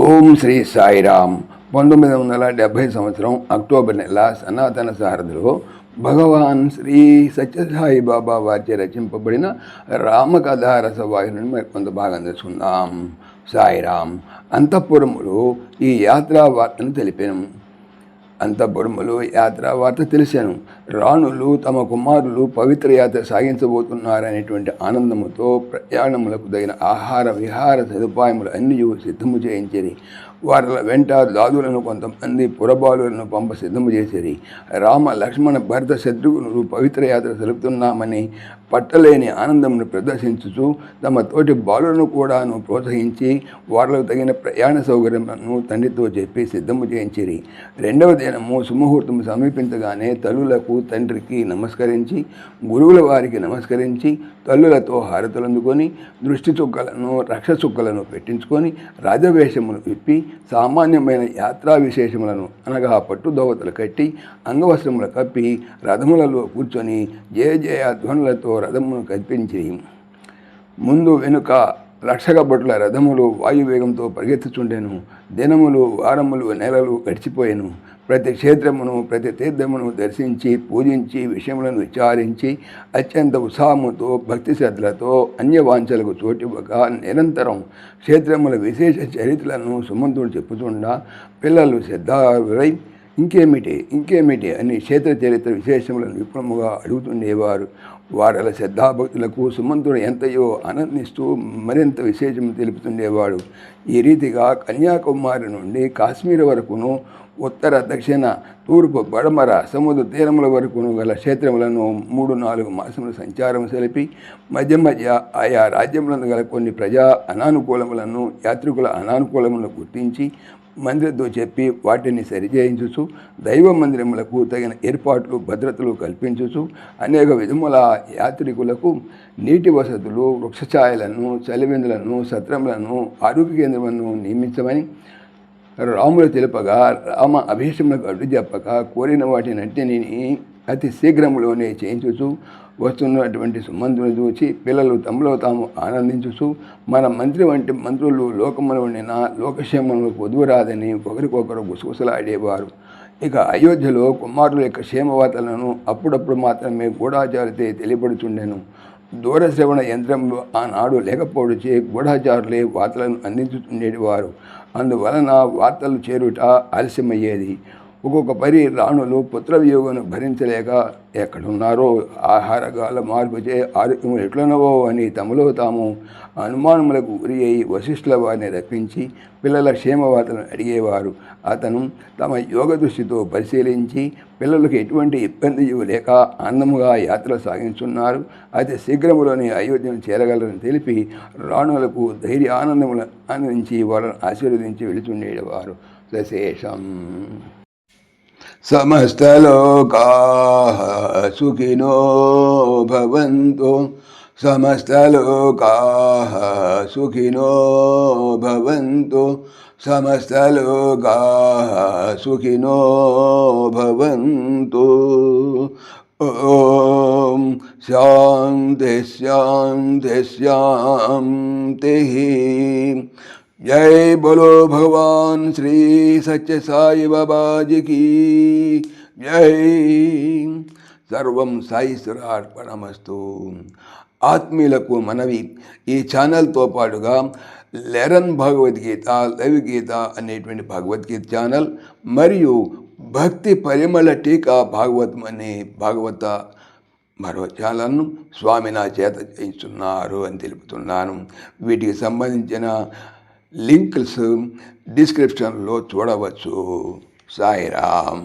ఓం శ్రీ సాయిరామ్. 1970 సంవత్సరం అక్టోబర్ నెల సనాతన సారథిలో భగవాన్ శ్రీ సత్యసాయి బాబా వారిచే రచింపబడిన రామకథా రసవాహిని మరి కొంత భాగం తెలుసుకుందాం. సాయిరామ్. అంతఃపురములు ఈ యాత్రా వార్తను తెలిపాను. అంతఃపురములు యాత్రా వార్త తెలిసాను. రాణులు తమ కుమారులు పవిత్ర యాత్ర సాగించబోతున్నారనేటువంటి ఆనందముతో ప్రయాణములకు తగిన ఆహార విహార సదుపాయములు అన్నీ సిద్ధము చేయించిరి. వారి వెంట దాదులను కొంతమంది పురబాలులను పంప సిద్ధము చేసిరి. రామ లక్ష్మణ భరత శత్రుఘ్నులు పవిత్ర యాత్ర జరుపుతున్నామని పట్టలేని ఆనందమును ప్రదర్శించుచు తమ తోటి బాలులను కూడాను ప్రోత్సహించి వారికి తగిన ప్రయాణ సౌకర్యములను తండ్రితో చెప్పి సిద్ధము చేయించిరి. రెండవ దినము సుముహూర్తము సమీపించగానే తల్లులకు తండ్రికి నమస్కరించి గురువుల వారికి నమస్కరించి తల్లులతో హారతులందుకొని దృష్టి చుక్కలను రక్ష చుక్కలను పెట్టించుకొని రాజవేషమును విప్పి సామాన్యమైన యాత్రా విశేషములను అనగా పట్టుదోవతలు కట్టి అంగవస్త్రములు కప్పి రథములలో కూర్చొని జయ జయ ధ్వనులతో రథమును కల్పించి ముందు వెనుక రక్షక భటుల రథములు వాయువేగంతో పరిగెత్తుచుండెను. దినములు వారములు నెలలు గడిచిపోయాను. ప్రతి క్షేత్రమును ప్రతి తీర్థమును దర్శించి పూజించి విషయములను విచారించి అత్యంత ఉత్సాహముతో భక్తి శ్రద్ధలతో అన్యవాంఛలకు చోటివ్వక నిరంతరం క్షేత్రముల విశేష చరిత్రలను సుమంతుడు చెప్పుచుండా పిల్లలు శ్రద్ధారులై ఇంకేమిటి అని క్షేత్ర చరిత్ర విశేషములను విపులముగా అడుగుతుండేవారు. వారల శ్రద్ధాభక్తులకు సుమంతుడు ఎంతయో ఆనందిస్తూ మరింత విశేషము తెలుపుతుండేవాడు. ఈ రీతిగా కన్యాకుమారి నుండి కాశ్మీర్ వరకును ఉత్తర దక్షిణ తూర్పు పడమర సముద్ర తీరముల వరకును గల క్షేత్రములను 3-4 మాసముల సంచారం సెలిపి మధ్య మధ్య ఆయా రాజ్యములను గల కొన్ని ప్రజా అనానుకూలములను యాత్రికుల అనానుకూలములను గుర్తించి మందిరంతో చెప్పి వాటిని సరిచేయించుచు దైవ మందిరములకు తగిన ఏర్పాట్లు భద్రతలు కల్పించుచు అనేక విధముల యాత్రికులకు నీటి వసతులు వృక్షఛాయలను చలివెందులను సత్రములను ఆరోగ్య కేంద్రములను నియమించమని రాములు తెలుపగా రామ అభిషేకములకు అడ్డు చెప్పక కోరిన వాటినన్నిటినీ అతి శీఘ్రములోనే చేయించుచు వస్తున్నటువంటి సుమంతుని చూచి పిల్లలు తమలో తాము ఆనందించుచు మన మంత్రి వంటి మంత్రులు లోకమున ఉండిన లోకక్షేమములకు పొదువురాదని ఒకరికొకరు గుసగుసలాడేవారు. ఇక అయోధ్యలో కుమారుల యొక్క క్షేమవార్తలను అప్పుడప్పుడు మాత్రమే గూఢాచారితే తెలియబడుచుండెను. దూరశ్రవణ యంత్రంలో ఆనాడు లేకపోవచ్చే గూఢాచారులే వార్తలను అందించుతుండేవారు. అందువలన వార్తలు చేరుట ఆలస్యమయ్యేది. ఒక్కొక్క పరి రాణులు పుత్రవియోగను భరించలేక ఎక్కడున్నారో ఆహారగాల మార్పుచే ఆరోగ్యములు ఎట్లనవో అని తమలో తాము అనుమానములకు గురి అయి వశిష్ఠుల వారిని రప్పించి పిల్లల క్షేమవార్తలను అడిగేవారు. అతను తమ యోగ దృష్టితో పరిశీలించి పిల్లలకు ఎటువంటి ఇబ్బంది లేక ఆనందముగా యాత్ర సాగించున్నారు. అతి శీఘ్రములోని అయోధ్యను చేరగలరని తెలిపి రాణులకు ధైర్య ఆనందములను ఆనందించి వాళ్ళను ఆశీర్వదించి వెళుతుండేవారు. సశేషం. సమస్తలోకాః సుఖినో భవంతు. సమస్తలోకాః సుఖినో భవంతు. సమస్తలోకాః సుఖినో భవంతు. ఓం శాంతి శాంతి శాంతి. जय बोलो भगवान श्री सच्चे साई बाबा जी की जय. सर्वं సాయిశ్వరార్పణమస్తు. ఆత్మీయులకు మనవి, ఈ ఛానల్తో పాటుగా లెరన్ భగవద్గీత లైవ్ గీత అనేటువంటి భగవద్గీత ఛానల్ మరియు భక్తి పరిమళ టీకా భాగవతం అనే భాగవత మరో ఛానల్ను స్వామి నా చేత చేయిస్తున్నారు అని తెలుపుతున్నాను. వీటికి సంబంధించిన లింక్స్ డిస్క్రిప్షన్లో చూడవచ్చు. సాయిరామ్.